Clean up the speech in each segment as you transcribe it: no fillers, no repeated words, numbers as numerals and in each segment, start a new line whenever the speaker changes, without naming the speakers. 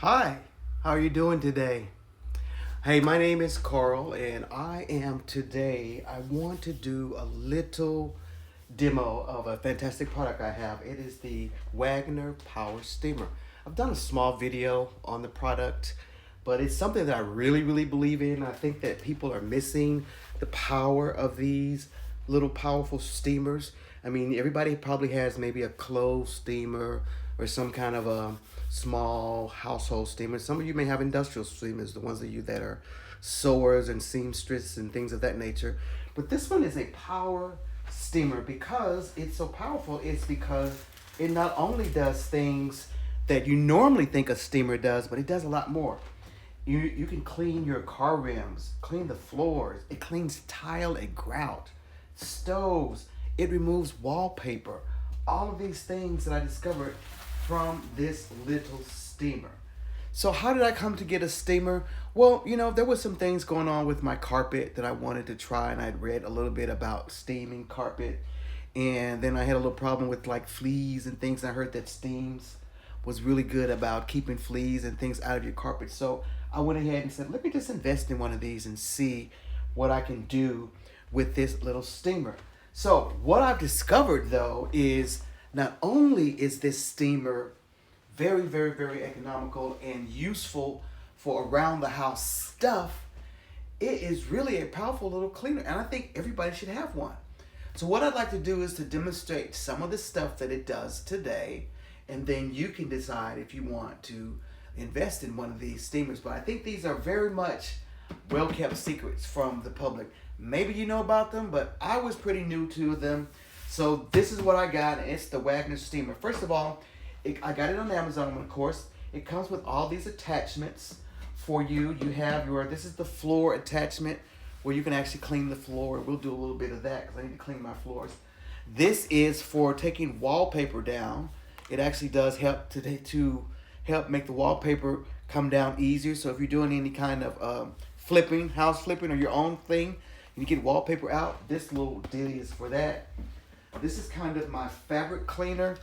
Hi, how are you doing today? Hey, my name is Carl, and I want to do a little demo of a fantastic product I have. It is the Wagner Power Steamer. I've done a small video on the product, but it's something that I really believe in. I think that people are missing the power of these little powerful steamers. I mean, everybody probably has maybe a clothes steamer or some kind of a small household steamer. Some of you may have industrial steamers, the ones of you that are sewers and seamstress and things of that nature. But this one is a power steamer. Because it's so powerful, it's because it not only does things that you normally think a steamer does, but it does a lot more. You can clean your car rims, clean the floors, it cleans tile and grout, stoves, it removes wallpaper. All of these things that I discovered from this little steamer. So how did I come to get a steamer? Well, there was some things going on with my carpet that I wanted to try, and I'd read a little bit about steaming carpet. And then I had a little problem with like fleas and things. I heard that steams was really good about keeping fleas and things out of your carpet. So I went ahead and said, let me just invest in one of these and see what I can do with this little steamer. So what I've discovered though is not only is this steamer very economical and useful for around the house stuff, it is really a powerful little cleaner, and I think everybody should have one. So what I'd like to do is to demonstrate some of the stuff that it does today, and then you can decide if you want to invest in one of these steamers. But I think these are very much well-kept secrets from the public. Maybe you know about them, but I was pretty new to them. So this is what I got, and it's the Wagner steamer. First of all, I got it on Amazon, of course. It comes with all these attachments for you. You have this is the floor attachment where you can actually clean the floor. We'll do a little bit of that because I need to clean my floors. This is for taking wallpaper down. It actually does help to help make the wallpaper come down easier. So if you're doing any kind of flipping, house flipping, or your own thing, and you get wallpaper out, this little ditty is for that. This is kind of my fabric cleaner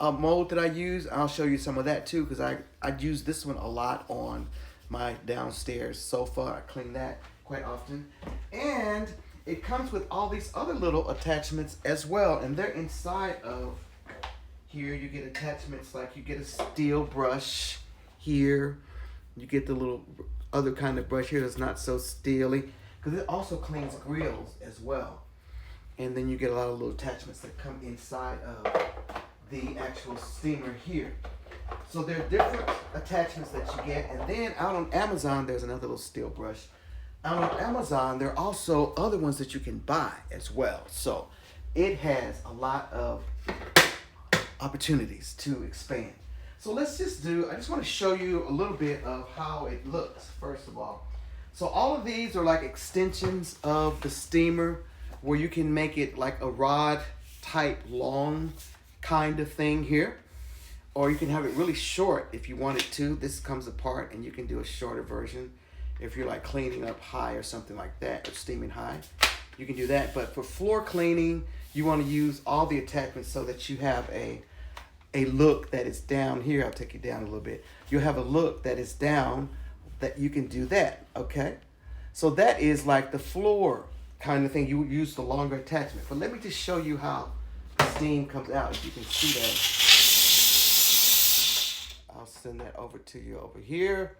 mold that I use. I'll show you some of that too, because I use this one a lot on my downstairs sofa. I clean that quite often. And it comes with all these other little attachments as well, and they're inside of here. You get attachments like you get a steel brush here. You get the little other kind of brush here that's not so steely, because it also cleans grills as well. And then you get a lot of little attachments that come inside of the actual steamer here. So there are different attachments that you get. And then out on Amazon, there's another little steel brush. Out on Amazon, there are also other ones that you can buy as well. So it has a lot of opportunities to expand. So I just want to show you a little bit of how it looks, first of all. So all of these are like extensions of the steamer, where you can make it like a rod type long kind of thing here, or you can have it really short if you want it to. This comes apart and you can do a shorter version if you're like cleaning up high or something like that, or steaming high. You can do that. But for floor cleaning, you want to use all the attachments so that you have a look that is down here. I'll take you down a little bit. You'll have a look that is down that you can do that, okay? So that is like the floor kind of thing. You would use the longer attachment. But let me just show you how the steam comes out. If you can see that, I'll send that over to you over here.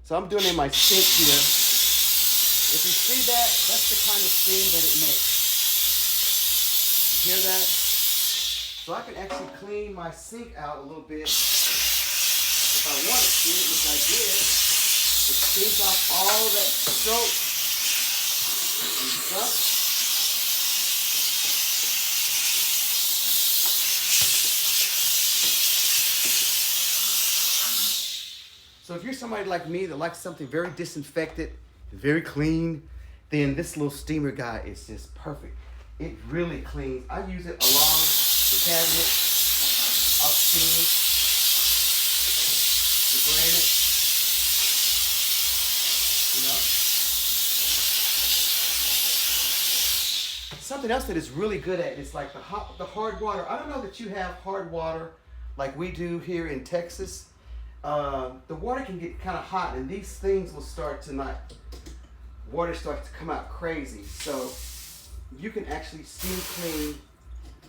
So I'm doing it in my sink here. If you see that, that's the kind of steam that it makes. You hear that? So I can actually clean my sink out a little bit if I wanted to, which I did. It steams off all that soap and stuff. So if you're somebody like me that likes something very disinfected, very clean, then this little steamer guy is just perfect. It really cleans. I use it along the cabinet, upstairs, to drain it, Something else that it's really good at is like the hard water. I don't know that you have hard water like we do here in Texas. the water can get kind of hot, and these things will start to not, water starts to come out crazy. So you can actually steam clean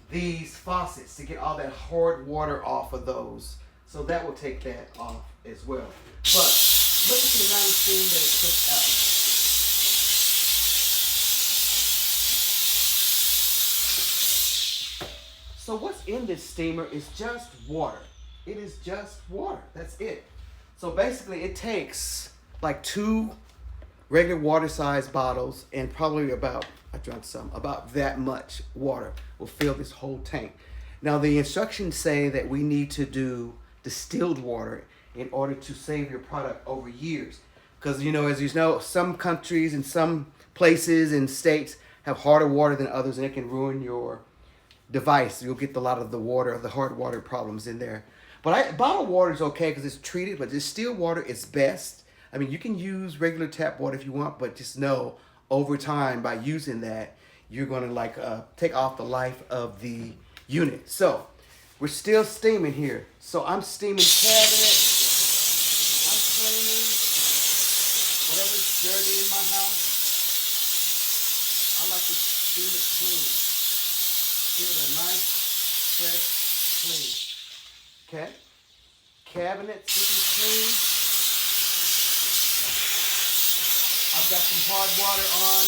these faucets to get all that hard water off of those. So that will take that off as well. But look at the amount of steam that it puts out. So what's in this steamer is just water. It is just water. That's it. So basically it takes like 2 regular water sized bottles and probably about, I drank some, about that much water will fill this whole tank. Now the instructions say that we need to do distilled water in order to save your product over years. Because you know, as you know, some countries and some places and states have harder water than others, and it can ruin your device. You'll get a lot of the water, the hard water problems in there. But bottled water is okay because it's treated, but distilled water is best. I mean, you can use regular tap water if you want, but just know over time by using that, you're going to like take off the life of the unit. So we're still steaming here. So I'm steaming cabinet. I'm cleaning whatever's dirty in my house. I like to steam it clean. Give it a nice, fresh clean. Okay? Cabinets looking clean. I've got some hard water on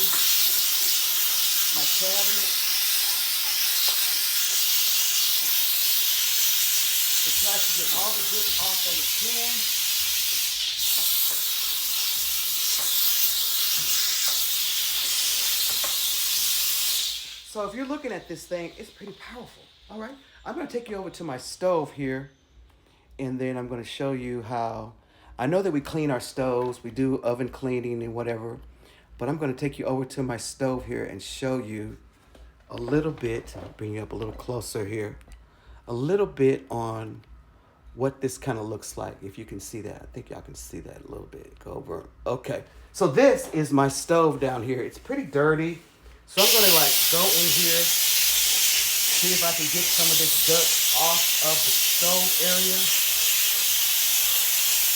my cabinet. It tries to get all the dirt off that it can. So if you're looking at this thing, it's pretty powerful. All right, I'm going to take you over to my stove here, and then I'm going to show you how. I know that we clean our stoves, we do oven cleaning and whatever, but I'm going to take you over to my stove here and show you a little bit. I'll bring you up a little closer here, a little bit on what this kind of looks like. If you can see that, I think y'all can see that a little bit. Go over. Okay, so this is my stove down here. It's pretty dirty. So I'm going to like go in here, see if I can get some of this dirt off of the stove area.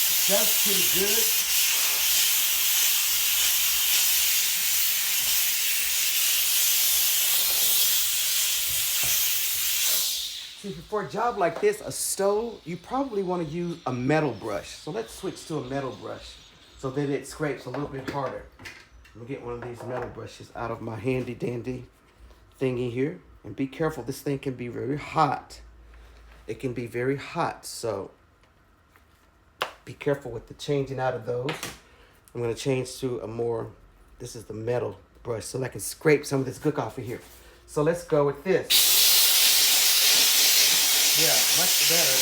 It does pretty good. See, for a job like this, a stove, you probably want to use a metal brush. So let's switch to a metal brush so that it scrapes a little bit harder. Let me get one of these metal brushes out of my handy dandy thingy here. And be careful, this thing can be very hot. It can be very hot, so be careful with the changing out of those. I'm going to change to a more, this is the metal brush, so I can scrape some of this gook off of here. So let's go with this. Yeah, much better.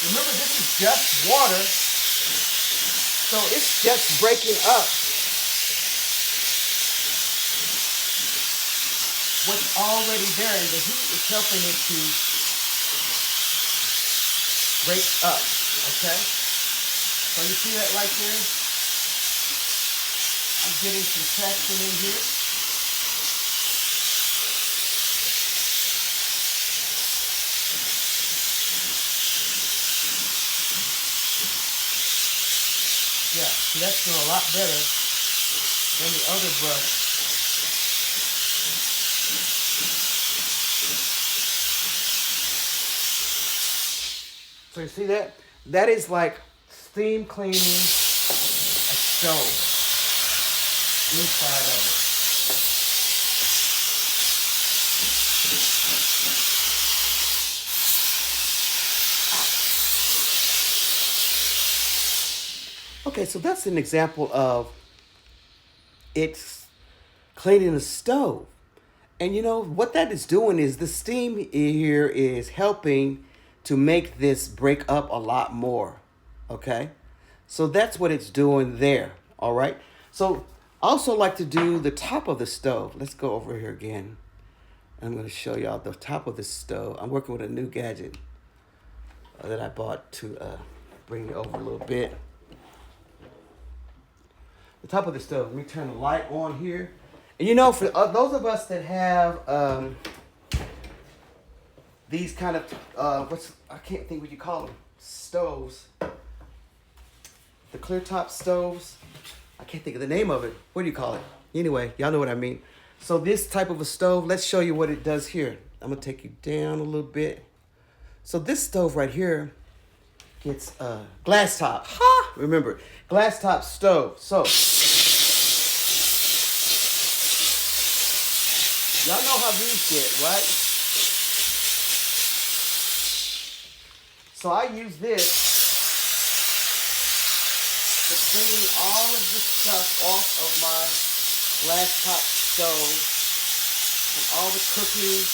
Remember, this is just water, so it's just breaking up what's already there, and the heat is helping it to break up, okay? So you see that right there? I'm getting some traction in here. Yeah, see, that's doing a lot better than the other brush. So you see that? That is like steam cleaning a stove inside of it. Okay, so that's an example of it's cleaning a stove. And you know, what that is doing is the steam here is helping to make this break up a lot more, okay? So that's what it's doing there, all right? So I also like to do the top of the stove. Let's go over here again. I'm gonna show y'all the top of the stove. I'm working with a new gadget that I bought to bring it over a little bit. The top of the stove, let me turn the light on here. You know, for those of us that have these kind of I can't think what you call them, stoves, the clear top stoves. I can't think of the name of it. What do you call it? Anyway, y'all know what I mean. So this type of a stove, let's show you what it does here. I'm gonna take you down a little bit. So this stove right here gets glass top. Ha! Remember, glass top stove. So y'all know how these get, right? So I use this to clean all of the stuff off of my glass top stove, and all the cooking,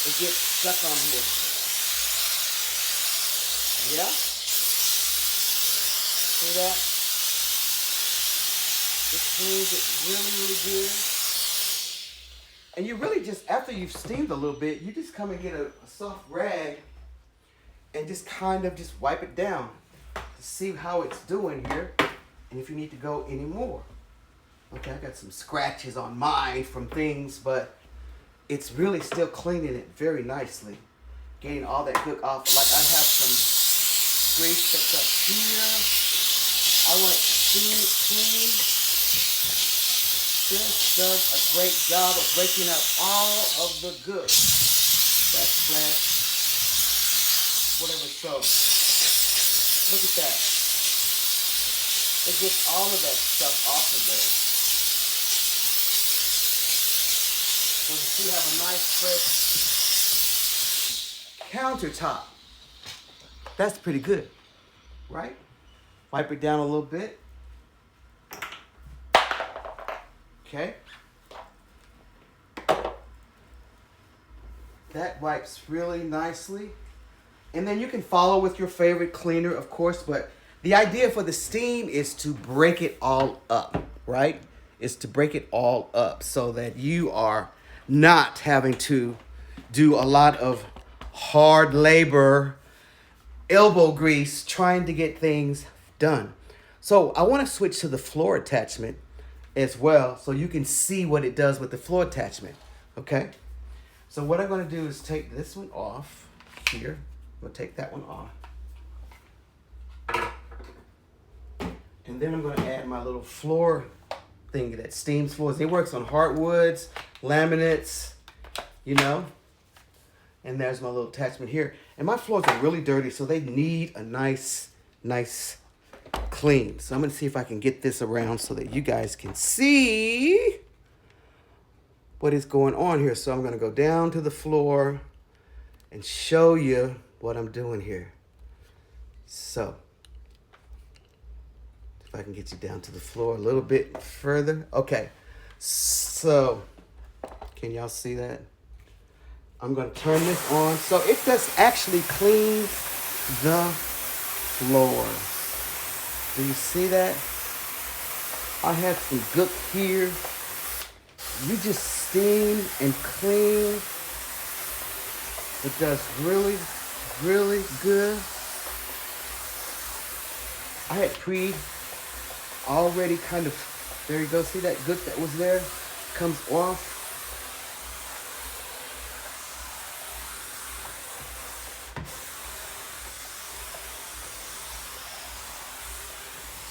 it gets stuck on here. Yeah? See that? It cleans it really, really good. And you really just, after you've steamed a little bit, you just come and get a soft rag and just kind of just wipe it down to see how it's doing here and if you need to go any more. Okay, I got some scratches on mine from things, but it's really still cleaning it very nicely. Getting all that gook off. Like I have some grease that's up here. I want it steamed clean. This does a great job of breaking up all of the gook. Backsplash, whatever. So, look at that. It gets all of that stuff off of there. So you see, have a nice fresh countertop. That's pretty good, right? Wipe it down a little bit. Okay. That wipes really nicely. And then you can follow with your favorite cleaner, of course, but the idea for the steam is to break it all up, right? Is to break it all up so that you are not having to do a lot of hard labor, elbow grease, trying to get things done. So I want to switch to the floor attachment as well so you can see what it does with the floor attachment, okay? So what I'm going to do is take this one off here. I'm going to take that one off. And then I'm going to add my little floor thing that steams floors. It works on hardwoods, laminates, you know. And there's my little attachment here. And my floors are really dirty, so they need a nice clean. So I'm going to see if I can get this around so that you guys can see what is going on here. So I'm going to go down to the floor and show you what I'm doing here. So if I can get you down to the floor a little bit further. Okay, so can y'all see that? I'm going to turn this on. So it does actually clean the floor. Do you see that? I have some gook here. You just steam and clean. It does really, really good. I had already kind of, there you go. See that gook that was there? Comes off.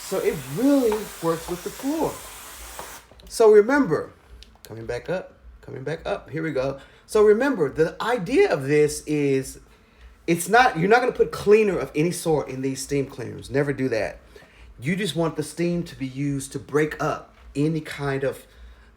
So it really works with the floor. So remember, coming back up, here we go. So remember, the idea of this is, you're not gonna put cleaner of any sort in these steam cleaners. Never do that. You just want the steam to be used to break up any kind of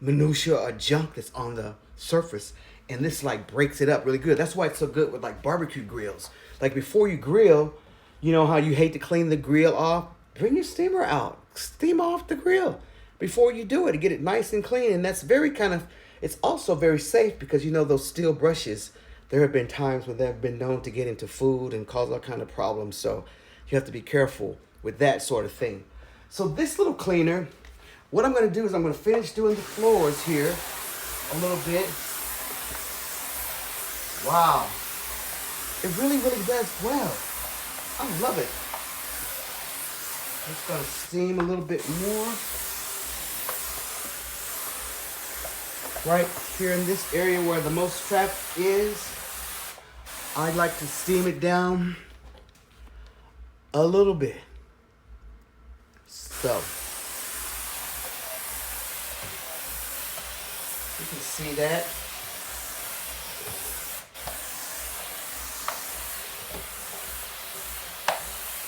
minutia or junk that's on the surface. And this like breaks it up really good. That's why it's so good with like barbecue grills. Like before you grill, you know how you hate to clean the grill off? Bring your steamer out. Steam off the grill before you do it to get it nice and clean. And that's very it's also very safe because you know those steel brushes, there have been times when they've been known to get into food and cause all kind of problems. So you have to be careful with that sort of thing. So this little cleaner, what I'm going to do is I'm going to finish doing the floors here a little bit. Wow. It really, really does well. I love it. Just going to steam a little bit more. right here in this area where the most traffic is, I like to steam it down a little bit. So you can see that.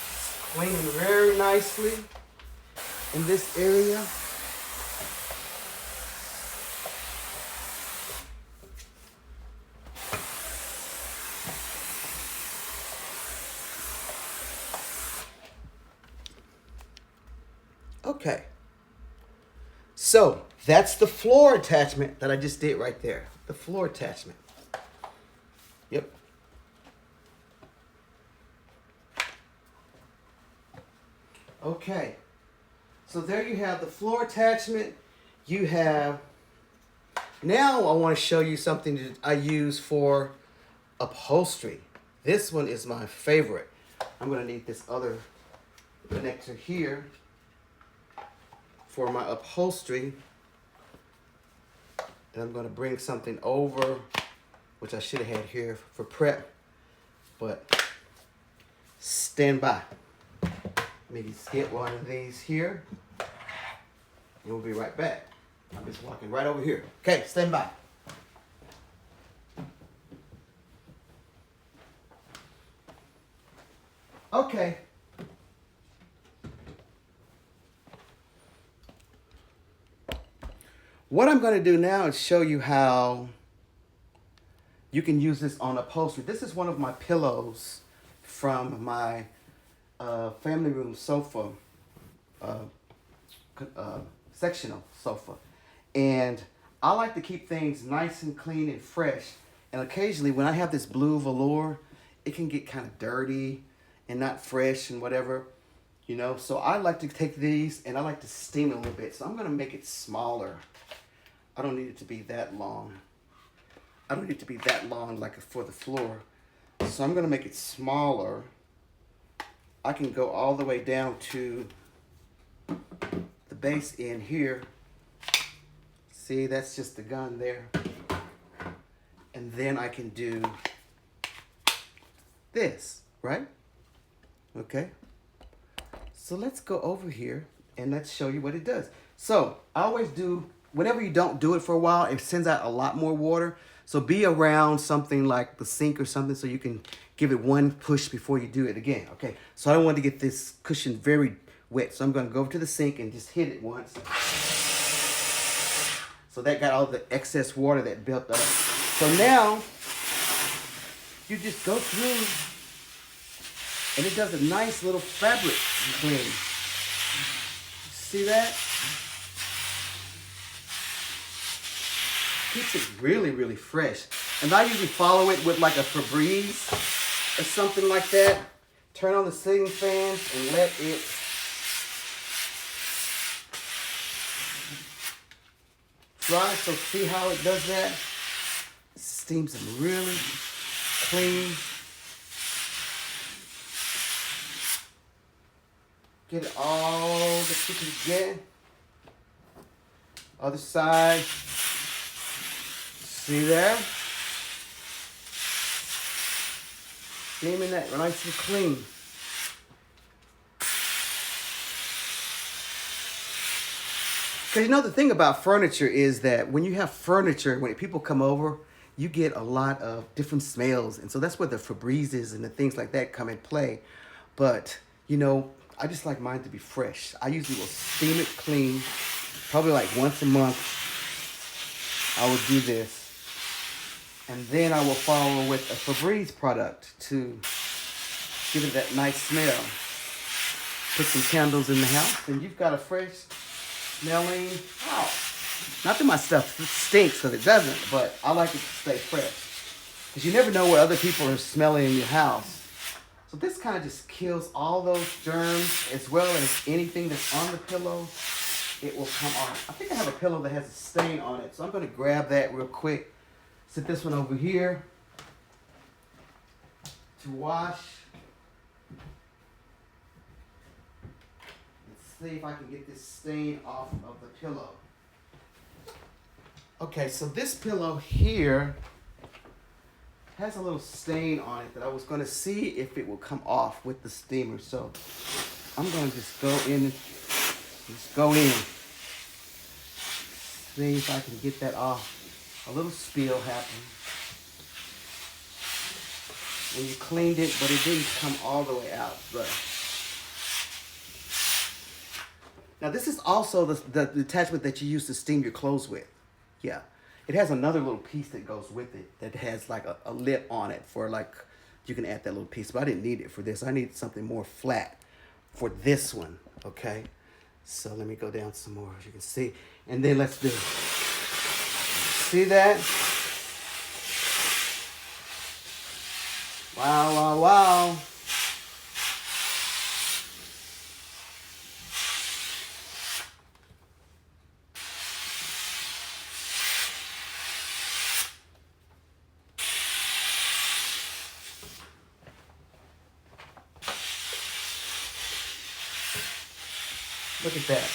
It's cleaning very nicely in this area. Okay, so that's the floor attachment that I just did right there. The floor attachment. Yep. Okay, so there you have the floor attachment. You have, now I want to show you something that I use for upholstery. This one is my favorite. I'm going to need this other connector here for my upholstery, and I'm going to bring something over, which I should have had here for prep, but stand by. Maybe get one of these here, and we'll be right back. I'm just walking right over here. Okay, stand by. Okay. What I'm going to do now is show you how you can use this on upholstery. This is one of my pillows from my family room sofa, sectional sofa. And I like to keep things nice and clean and fresh. And occasionally when I have this blue velour, it can get kind of dirty and not fresh and whatever, you know. So I like to take these and I like to steam it a little bit. So I'm going to make it smaller. I don't need it to be that long. I don't need it to be that long like for the floor. So I'm going to make it smaller. I can go all the way down to the base end here. See, that's just the gun there. And then I can do this, right? Okay. So let's go over here and let's show you what it does. So I always do, whenever you don't do it for a while, it sends out a lot more water. So be around something like the sink or something so you can give it one push before you do it again. Okay, so I don't want to get this cushion very wet. So I'm going to go over to the sink and just hit it once. So that got all the excess water that built up. So now you just go through and it does a nice little fabric clean. See that? Keeps it really, really fresh. And I usually follow it with like a Febreze or something like that. Turn on the ceiling fan and let it dry. So see how it does that? It steams them really clean. Get it all that you can get. Other side. See there? Steaming that nice and clean. Because you know the thing about furniture is that when you have furniture, when people come over, you get a lot of different smells. And so that's where the Febrezes and the things like that come in play. But, you know, I just like mine to be fresh. I usually will steam it clean, probably like once a month. I will do this. And then I will follow with a Febreze product to give it that nice smell. Put some candles in the house and you've got a fresh smelling house. Not that my stuff stinks, because it doesn't, but I like it to stay fresh. Because you never know what other people are smelling in your house. So this kind of just kills all those germs as well as anything that's on the pillow. It will come off. I think I have a pillow that has a stain on it, so I'm going to grab that real quick. Set this one over here to wash. Let's see if I can get this stain off of the pillow. Okay, so this pillow here has a little stain on it that I was going to see if it will come off with the steamer. So I'm going to just go in, see if I can get that off. A little spill happened when you cleaned it, but it didn't come all the way out. But now this is also the attachment that you use to steam your clothes with. Yeah. It has another little piece that goes with it that has like a lip on it for like, you can add that little piece, but I didn't need it for this. I need something more flat for this one, okay? So let me go down some more, as you can see. And then let's do, see that? Wow, wow, wow. Look at that.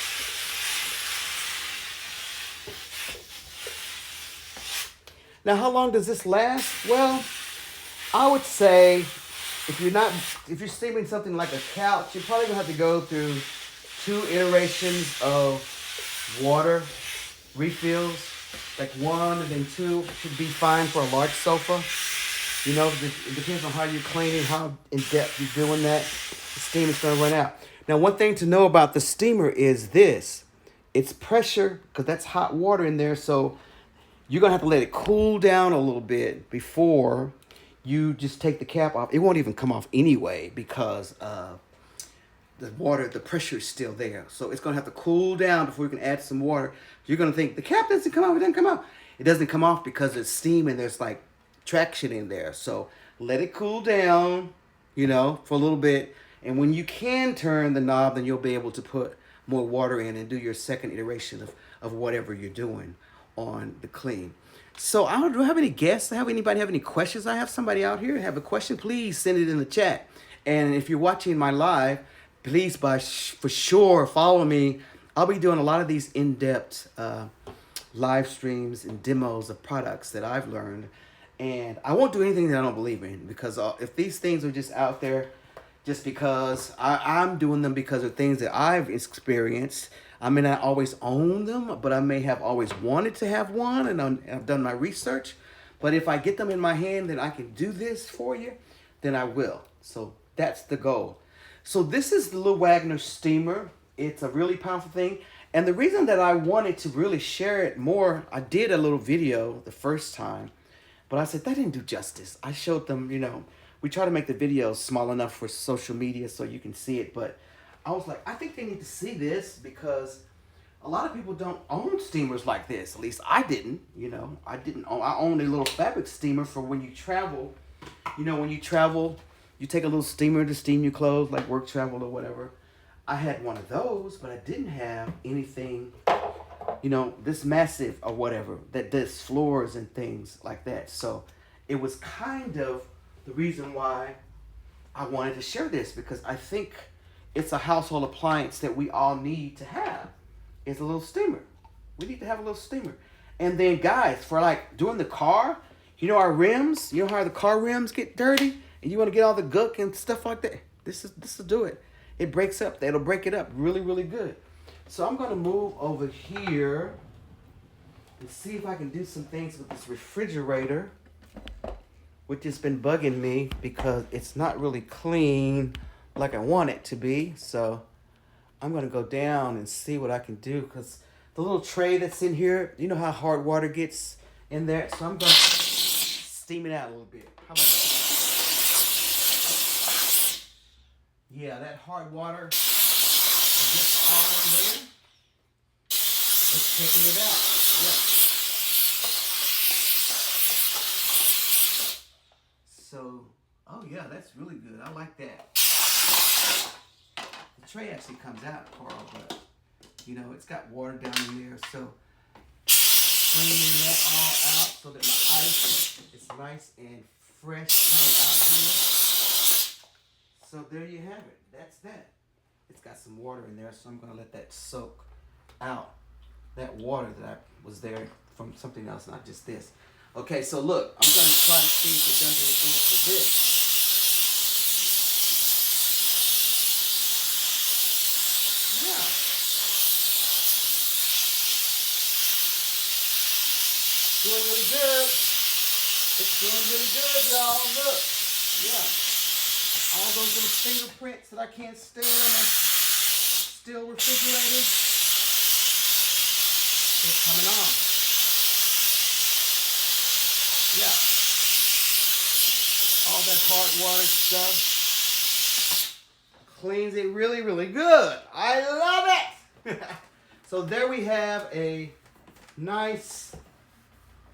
Now, how long does this last? Well, I would say if you're steaming something like a couch, you're probably gonna have to go through 2 iterations of water refills. Like 1 and then 2 should be fine for a large sofa. You know, it depends on how you're cleaning, how in depth you're doing that. The steam is gonna run out. Now, one thing to know about the steamer is this. It's pressure, because that's hot water in there, so you're going to have to let it cool down a little bit before you just take the cap off. It won't even come off anyway because the pressure is still there. So it's going to have to cool down before you can add some water. You're going to think, the cap doesn't come off, it doesn't come off. It doesn't come off because there's steam and there's like traction in there. So let it cool down, you know, for a little bit. And when you can turn the knob, then you'll be able to put more water in and do your second iteration of whatever you're doing on the clean. So I don't have any guests. Anybody have any questions? I have somebody out here have a question. Please send it in the chat. And if you're watching my live, please for sure follow me. I'll be doing a lot of these in-depth live streams and demos of products that I've learned. And I won't do anything that I don't believe in, because if these things are just out there just because I'm doing them because of things that I've experienced, I may not always own them, but I may have always wanted to have one, and I've done my research. But if I get them in my hand and I can do this for you, then I will. So that's the goal. So this is the little Wagner steamer. It's a really powerful thing. And the reason that I wanted to really share it more, I did a little video the first time, but I said that didn't do justice. I showed them, you know, we try to make the videos small enough for social media so you can see it, but I was like, I think they need to see this because a lot of people don't own steamers like this. At least I didn't, you know. I owned a little fabric steamer for when you travel. You know, when you travel, you take a little steamer to steam your clothes, like work travel or whatever. I had one of those, but I didn't have anything, you know, this massive or whatever that does floors and things like that. So it was kind of the reason why I wanted to share this, because I think it's a household appliance that we all need to have. It's a little steamer. We need to have a little steamer. And then guys, for like doing the car, you know our rims, you know how the car rims get dirty and you want to get all the gunk and stuff like that. This will do it. It breaks up. It'll break it up really, really good. So I'm going to move over here and see if I can do some things with this refrigerator, which has been bugging me because it's not really clean like I want it to be. So I'm going to go down and see what I can do, because the little tray that's in here, you know how hard water gets in there? So I'm going to steam it out a little bit. How about that? Yeah, that hard water gets all in there. It's taking it out. Yeah. So, oh yeah, that's really good. I like that. The tray actually comes out, Carl, but you know, it's got water down in there, so cleaning that all out so that my ice is nice and fresh coming out here. So there you have it. That's that. It's got some water in there, so I'm going to let that soak out that water that was there from something else, not just this. Okay, so look, I'm gonna try to see if it does anything for this. Yeah. Doing really good. It's doing really good, y'all. Look. Yeah. All those little fingerprints that I can't stand are still refrigerated. It's coming on. Yeah. All that hard water stuff cleans it really, really good. I love it. So there we have a nice,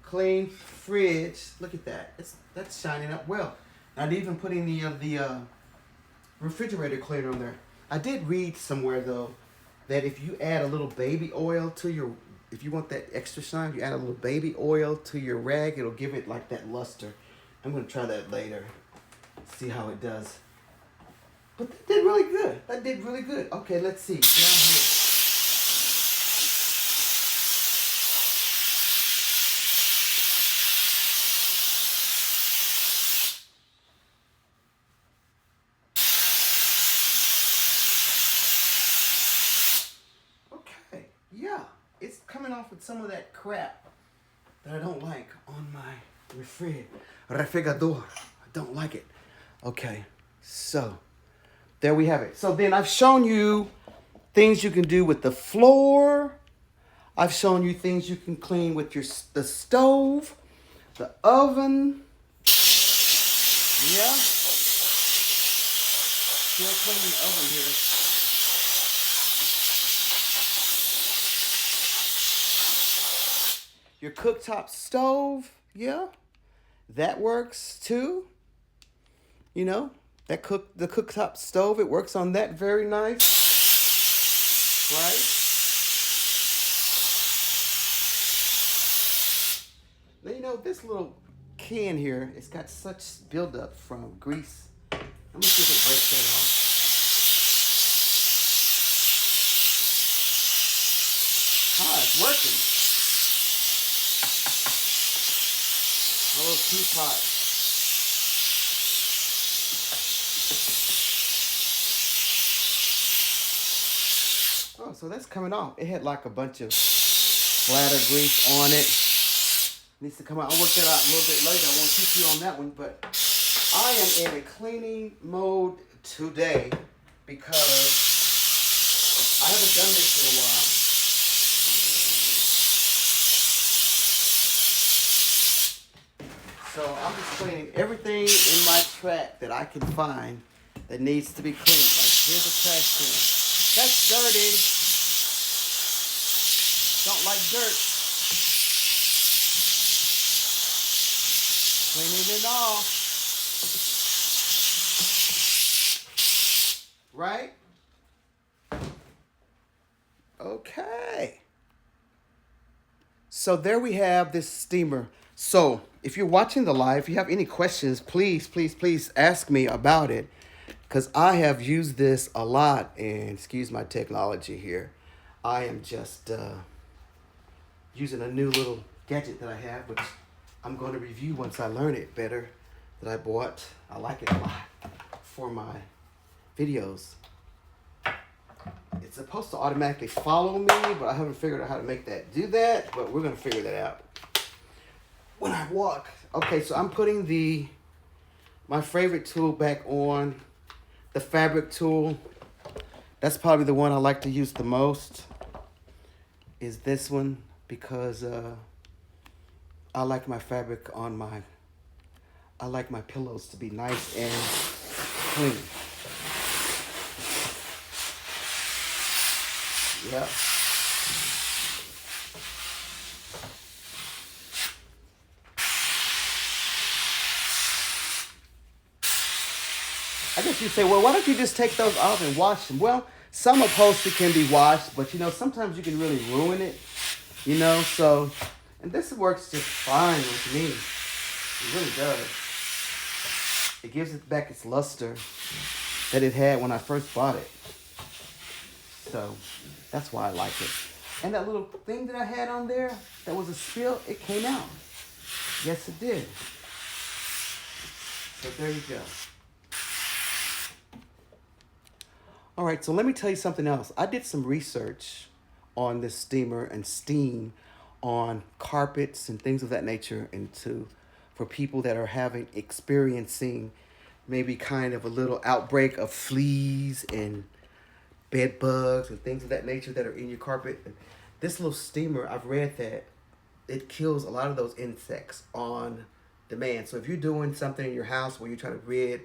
clean fridge. Look at that. That's shining up well. Not even putting the refrigerator cleaner on there. I did read somewhere though that if you add a little baby oil to your, if you want that extra shine, you add a little baby oil to your rag, it'll give it like that luster. I'm gonna try that later. See how it does. But that did really good. That did really good. Okay, let's see. Down here. Okay, yeah. It's coming off with some of that crap that I don't like on my refrigerador. I don't like it. Okay, so there we have it. So then I've shown you things you can do with the floor. I've shown you things you can clean with the stove, the oven. Yeah. Still cleaning the oven here. Your cooktop stove, yeah, that works too. You know, the cooktop stove, it works on that very nice, right? Now, you know, this little can here, it's got such buildup from grease. I'm gonna see if it breaks that off. Ah, it's working. A little teapot. Oh, so that's coming off. It had like a bunch of splatter grease on it. Needs to come out. I'll work that out a little bit later. I won't keep you on that one, but I am in a cleaning mode today because I haven't done this in a while. So I'm just cleaning everything in my track that I can find that needs to be cleaned. Like here's a trash can. That's dirty. Don't like dirt. Cleaning it off. Right? Okay. So there we have this steamer. So if you're watching the live, if you have any questions, please, please, please ask me about it. Because I have used this a lot. And excuse my technology here. I am just using a new little gadget that I have, which I'm going to review once I learn it better, that I bought. I like it a lot for my videos. It's supposed to automatically follow me, but I haven't figured out how to do that, but we're going to figure that out when I walk. Okay, so I'm putting my favorite tool back on, the fabric tool. That's probably the one I like to use the most, is this one, because I like my fabric on I like my pillows to be nice and clean. Yeah. I guess you say, well, why don't you just take those off and wash them? Well, some upholstery can be washed, but you know, sometimes you can really ruin it, you know, so, and this works just fine with me. It really does. It gives it back its luster that it had when I first bought it. So that's why I like it. And that little thing that I had on there that was a spill, it came out. Yes, it did. So there you go. All right, so let me tell you something else. I did some research on this steamer and steam on carpets and things of that nature, and for people that are experiencing maybe kind of a little outbreak of fleas and bed bugs and things of that nature that are in your carpet. This little steamer, I've read that it kills a lot of those insects on demand. So if you're doing something in your house where you're trying to you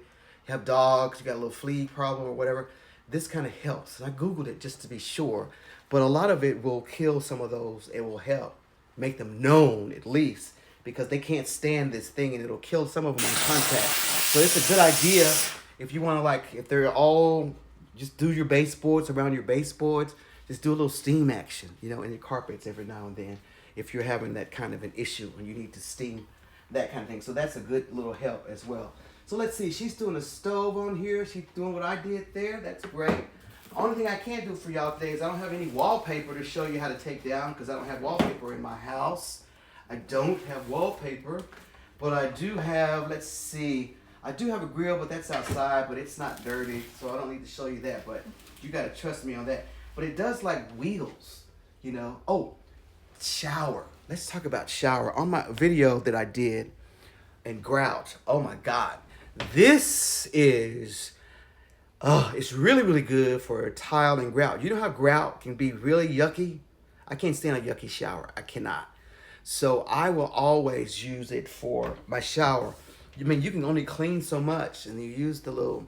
have dogs, you got a little flea problem or whatever, this kind of helps. And I Googled it just to be sure, but a lot of it will kill some of those. It will help make them known at least, because they can't stand this thing and it'll kill some of them on contact. So it's a good idea if you want to, like, if they're all, just do your baseboards, around your baseboards, just do a little steam action, in your carpets every now and then if you're having that kind of an issue and you need to steam that kind of thing. So that's a good little help as well. So let's see, she's doing a stove on here. She's doing what I did there. That's great. Only thing I can't do for y'all today is I don't have any wallpaper to show you how to take down, because I don't have wallpaper in my house. I don't have wallpaper, but I do have, let's see, I do have a grill, but that's outside, but it's not dirty, so I don't need to show you that, but you got to trust me on that. But it does like wheels, Oh, shower. Let's talk about shower. On my video that I did and grout, oh my God. This is, it's really, really good for tile and grout. You know how grout can be really yucky? I can't stand a yucky shower. I cannot. So I will always use it for my shower. You can only clean so much, and you use the little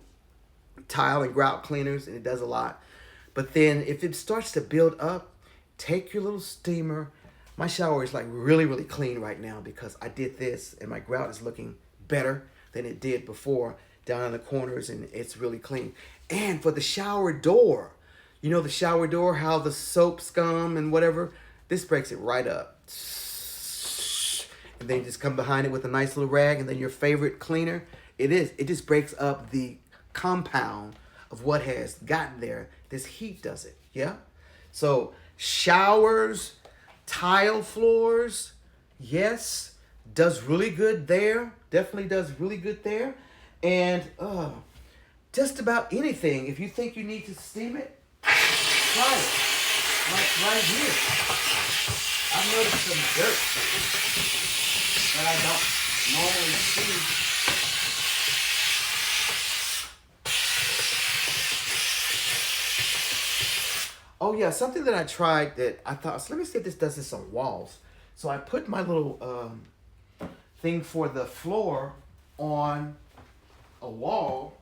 tile and grout cleaners, and it does a lot. But then if it starts to build up, take your little steamer. My shower is like really, really clean right now because I did this, and my grout is looking better than it did before down in the corners, and it's really clean. And for the shower door, the shower door, how the soap scum and whatever, this breaks it right up. And then you just come behind it with a nice little rag, and then your favorite cleaner, it just breaks up the compound of what has gotten there. This heat does it, yeah? So showers, tile floors, yes, does really good there. Definitely does really good there. And just about anything, if you think you need to steam it, try it. Like right here. I've noticed some dirt that I don't normally see. Oh yeah, something that I tried that I thought, so let me see if this does this on walls. So I put my little thing for the floor on a wall,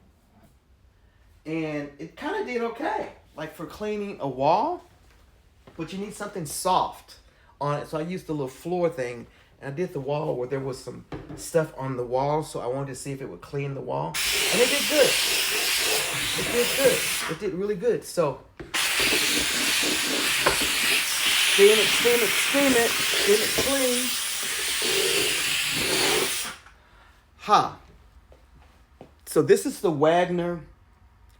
and it kind of did okay, like for cleaning a wall, but you need something soft on it. So I used the little floor thing, and I did the wall where there was some stuff on the wall, so I wanted to see if it would clean the wall, and it did good. It did good. It did really good. So steam it clean. So this is the Wagner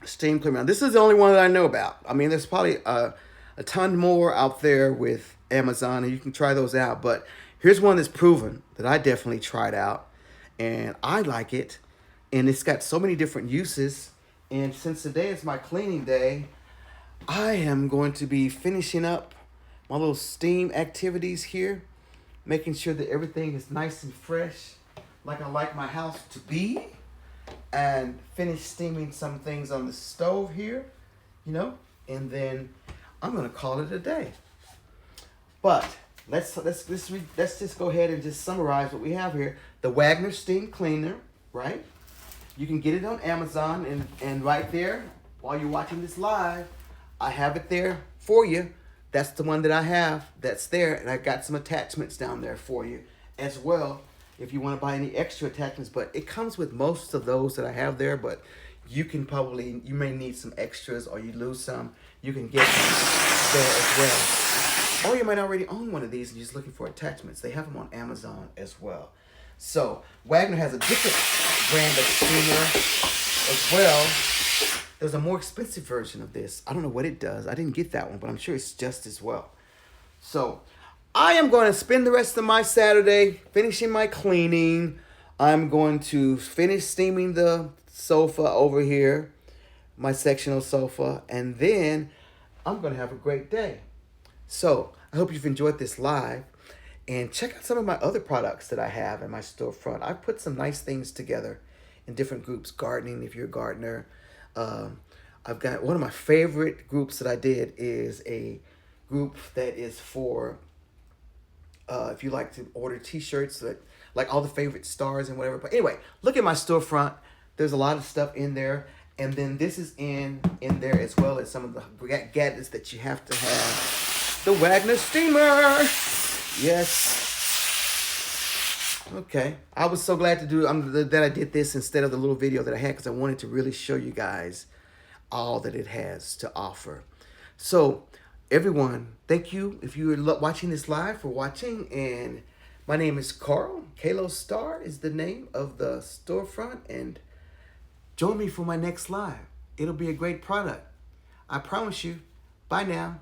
steam cleaner. This is the only one that I know about. I mean, there's probably a ton more out there with Amazon, and you can try those out. But here's one that's proven that I definitely tried out, and I like it. And it's got so many different uses. And since today is my cleaning day, I am going to be finishing up my little steam activities here, making sure that everything is nice and fresh, like I like my house to be, and finish steaming some things on the stove here, and then I'm gonna call it a day. But let's just go ahead and just summarize what we have here. The Wagner steam cleaner, right? You can get it on Amazon, and right there, while you're watching this live, I have it there for you. That's the one that I have that's there, and I got some attachments down there for you as well if you want to buy any extra attachments. But it comes with most of those that I have there, but you may need some extras, or you lose some, you can get them there as well. Or you might already own one of these and you're just looking for attachments. They have them on Amazon as well. So Wagner has a different brand of steamer as well. There's a more expensive version of this. I don't know what it does. I didn't get that one, but I'm sure it's just as well. So I am going to spend the rest of my Saturday finishing my cleaning. I'm going to finish steaming the sofa over here, my sectional sofa, and then I'm going to have a great day. So I hope you've enjoyed this live, and check out some of my other products that I have in my storefront. I've put some nice things together in different groups. Gardening, if you're a gardener. I've got one of my favorite groups that I did is a group that is for if you like to order t-shirts that like all the favorite stars and whatever. But anyway, look at my storefront. There's a lot of stuff in there. And then this is in there as well as some of the gadgets that you have to have. The Wagner steamer. Yes. Okay. I was so glad to do that I did this instead of the little video that I had because I wanted to really show you guys all that it has to offer. So everyone, thank you if you are watching this live for watching. And my name is Carl. Kalo Star is the name of the storefront. And join me for my next live. It'll be a great product. I promise you. Bye now.